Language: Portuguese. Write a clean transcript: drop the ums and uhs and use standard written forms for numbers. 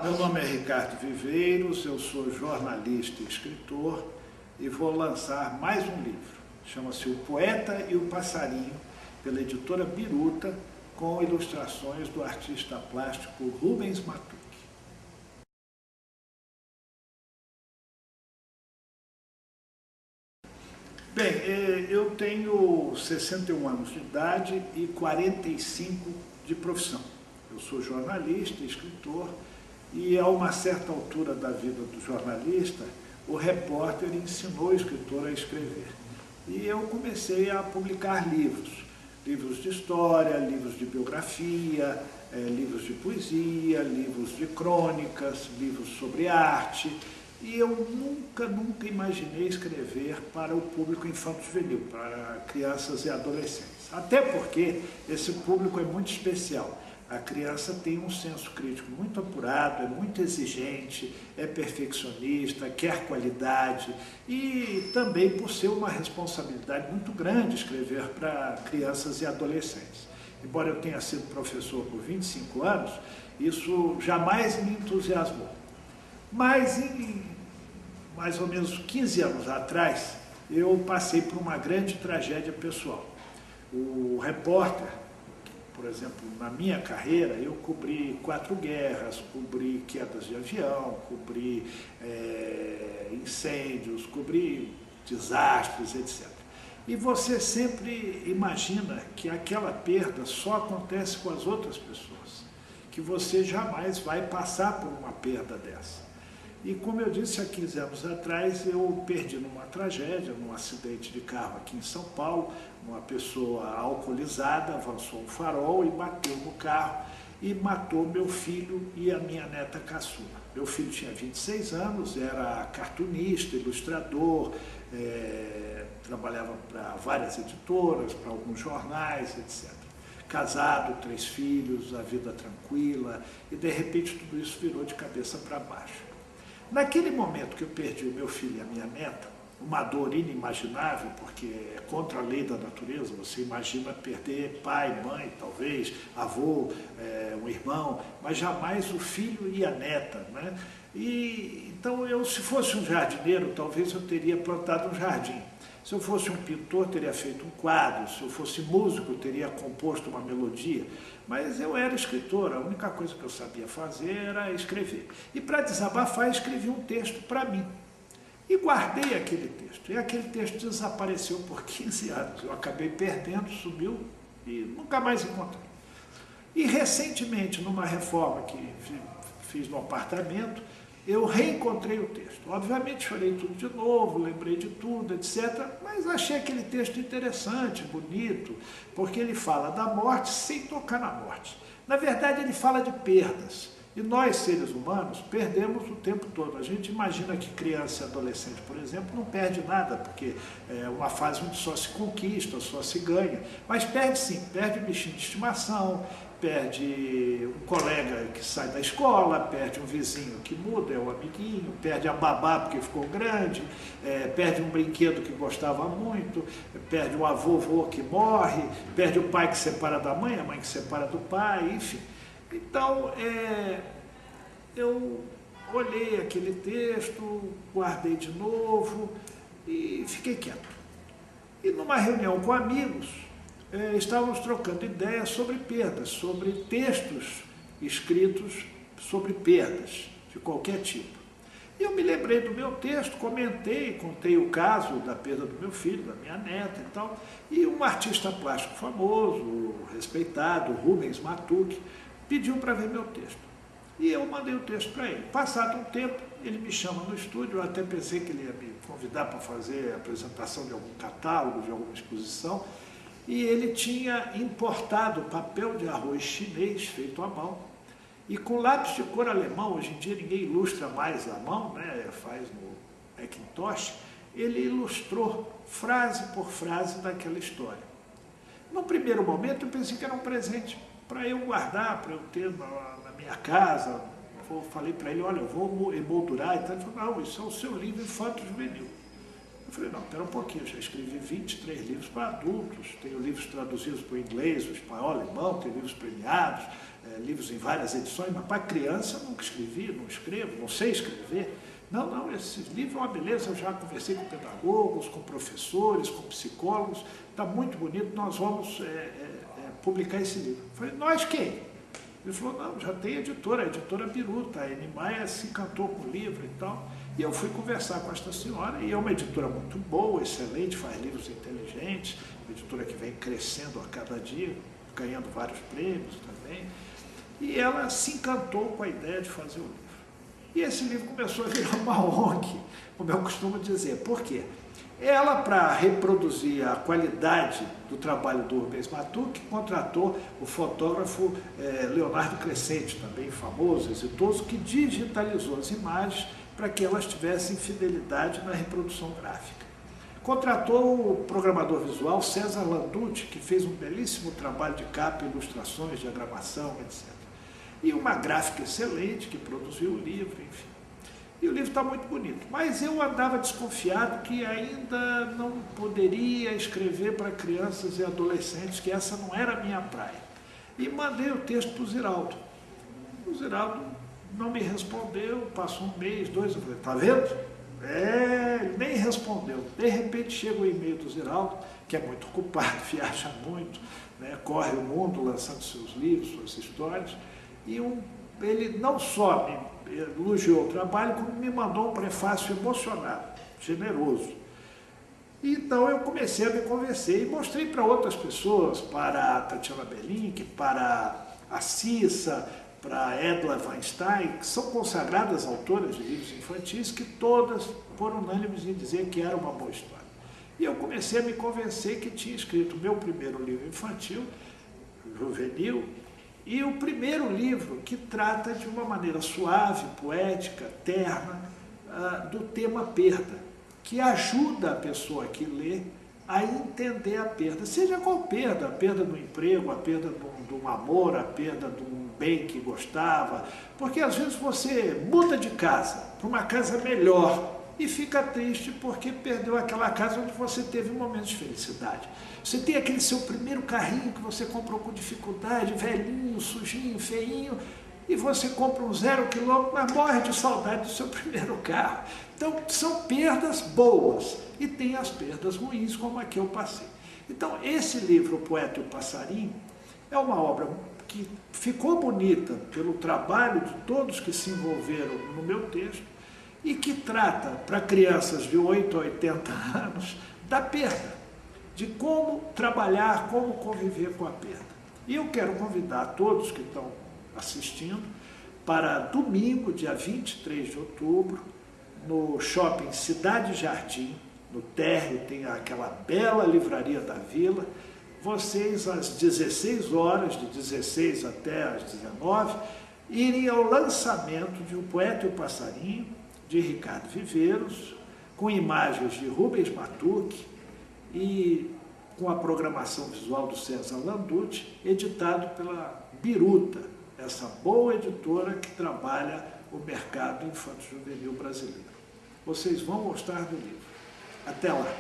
Meu nome é Ricardo Viveiros, eu sou jornalista e escritor e vou lançar mais um livro. Chama-se O Poeta e o Passarinho, pela editora Biruta, com ilustrações do artista plástico Rubens Matuque. Bem, eu tenho 61 anos de idade e 45 de profissão. Eu sou jornalista e escritor e a uma certa altura da vida do jornalista, o repórter ensinou o escritor a escrever. E eu comecei a publicar livros de história, livros de biografia, livros de poesia, livros de crônicas, livros sobre arte. E eu nunca imaginei escrever para o público infanto-juvenil, para crianças e adolescentes. Até porque esse público é muito especial. A criança tem um senso crítico muito apurado, é muito exigente, é perfeccionista, quer qualidade e também por ser uma responsabilidade muito grande escrever para crianças e adolescentes. Embora eu tenha sido professor por 25 anos, isso jamais me entusiasmou. Mas em mais ou menos 15 anos atrás, eu passei por uma grande tragédia pessoal. O repórter, por exemplo, na minha carreira, eu cobri 4 guerras, cobri quedas de avião, cobri incêndios, cobri desastres, etc. E você sempre imagina que aquela perda só acontece com as outras pessoas, que você jamais vai passar por uma perda dessa. E como eu disse há 15 anos atrás, eu perdi numa tragédia, num acidente de carro aqui em São Paulo, uma pessoa alcoolizada avançou um farol e bateu no carro e matou meu filho e a minha neta caçula. Meu filho tinha 26 anos, era cartunista, ilustrador, trabalhava para várias editoras, para alguns jornais, etc. Casado, 3 filhos, a vida tranquila, e de repente tudo isso virou de cabeça para baixo. Naquele momento que eu perdi o meu filho e a minha neta, uma dor inimaginável, porque é contra a lei da natureza, você imagina perder pai, mãe, talvez, avô, um irmão, mas jamais o filho e a neta, né? Então, se fosse um jardineiro, talvez eu teria plantado um jardim. Se eu fosse um pintor, teria feito um quadro. Se eu fosse músico, teria composto uma melodia. Mas eu era escritor, a única coisa que eu sabia fazer era escrever. E para desabafar, escrevi um texto para mim. E guardei aquele texto. E aquele texto desapareceu por 15 anos. Eu acabei perdendo, sumiu e nunca mais encontrei. E recentemente, numa reforma que fiz no apartamento, eu reencontrei o texto. Obviamente chorei tudo de novo, lembrei de tudo, etc. Mas achei aquele texto interessante, bonito, porque ele fala da morte sem tocar na morte. Na verdade, ele fala de perdas. E nós, seres humanos, perdemos o tempo todo. A gente imagina que criança e adolescente, por exemplo, não perde nada, porque é uma fase onde só se conquista, só se ganha. Mas perde sim, perde o bichinho de estimação, perde um colega que sai da escola, perde um vizinho que muda, é um amiguinho, perde a babá porque ficou grande, perde um brinquedo que gostava muito, perde um avô que morre, perde o pai que separa da mãe, a mãe que separa do pai, enfim. Então, eu olhei aquele texto, guardei de novo e fiquei quieto. E numa reunião com amigos, estávamos trocando ideias sobre perdas, sobre textos escritos sobre perdas de qualquer tipo. E eu me lembrei do meu texto, contei o caso da perda do meu filho, da minha neta e tal, e um artista plástico famoso, respeitado, Rubens Matuque, pediu para ver meu texto. E eu mandei o texto para ele. Passado um tempo, ele me chama no estúdio, eu até pensei que ele ia me convidar para fazer a apresentação de algum catálogo, de alguma exposição, e ele tinha importado papel de arroz chinês feito à mão, e com lápis de cor alemão, hoje em dia ninguém ilustra mais à mão, né? Faz no Macintosh, ele ilustrou frase por frase daquela história. No primeiro momento eu pensei que era um presente para eu guardar, para eu ter na minha casa. Falei para ele, olha, eu vou emoldurar e tal. Ele falou, não, isso é o seu livro infanto-juvenil. Eu falei, não, espera um pouquinho, eu já escrevi 23 livros para adultos, tenho livros traduzidos para o inglês, o espanhol, o alemão, tenho livros premiados, livros em várias edições, mas para criança eu nunca escrevi, não escrevo, não sei escrever. Não, esse livro é uma beleza, eu já conversei com pedagogos, com professores, com psicólogos, está muito bonito, nós vamos publicar esse livro. Eu falei, nós quem? Ele falou, não, já tem editora, a editora Biruta, a Eni Maia se encantou com o livro e tal. E eu fui conversar com esta senhora, e é uma editora muito boa, excelente, faz livros inteligentes, uma editora que vem crescendo a cada dia, ganhando vários prêmios também. E ela se encantou com a ideia de fazer o livro. E esse livro começou a virar uma ONG, como eu costumo dizer. Por quê? Ela, para reproduzir a qualidade do trabalho do Rubens Matuque, contratou o fotógrafo Leonardo Crescente, também famoso, exitoso, que digitalizou as imagens para que elas tivessem fidelidade na reprodução gráfica. Contratou o programador visual César Landucci, que fez um belíssimo trabalho de capa, ilustrações, diagramação, etc. E uma gráfica excelente que produziu o livro, enfim. E o livro está muito bonito. Mas eu andava desconfiado que ainda não poderia escrever para crianças e adolescentes, que essa não era a minha praia. E mandei o texto para o Ziraldo. O Ziraldo não me respondeu, passou um mês, 2, eu falei, tá vendo? Ele nem respondeu. De repente chega o e-mail do Ziraldo, que é muito ocupado, viaja muito, né, corre o mundo lançando seus livros, suas histórias, e ele não só me elogiou o trabalho, como me mandou um prefácio emocionado, generoso. Então eu comecei a me convencer e mostrei para outras pessoas, para a Tatiana Belink, para a Cissa, para a Edla Weinstein, que são consagradas autoras de livros infantis, que todas foram unânimes em dizer que era uma boa história. E eu comecei a me convencer que tinha escrito o meu primeiro livro infantil, juvenil, e o primeiro livro que trata de uma maneira suave, poética, terna, do tema perda, que ajuda a pessoa que lê a entender a perda, seja qual perda, a perda do emprego, a perda de um amor, a perda de um bem que gostava, porque às vezes você muda de casa para uma casa melhor e fica triste porque perdeu aquela casa onde você teve um momento de felicidade. Você tem aquele seu primeiro carrinho que você comprou com dificuldade, velhinho, sujinho, feinho, e você compra um 0 quilômetro, mas morre de saudade do seu primeiro carro. Então, são perdas boas e tem as perdas ruins, como a que eu passei. Então, esse livro, O Poeta e o Passarinho, é uma obra que ficou bonita pelo trabalho de todos que se envolveram no meu texto e que trata, para crianças de 8 a 80 anos, da perda, de como trabalhar, como conviver com a perda. E eu quero convidar todos que estão assistindo para domingo, dia 23 de outubro, no shopping Cidade Jardim, no térreo, tem aquela bela livraria da Vila. Vocês, às 16 horas, de 16 até às 19, irem ao lançamento de O Poeta e o Passarinho, de Ricardo Viveiros, com imagens de Rubens Matuque e com a programação visual do César Landucci, editado pela Biruta, essa boa editora que trabalha o mercado infanto-juvenil brasileiro. Vocês vão gostar do livro. Até lá!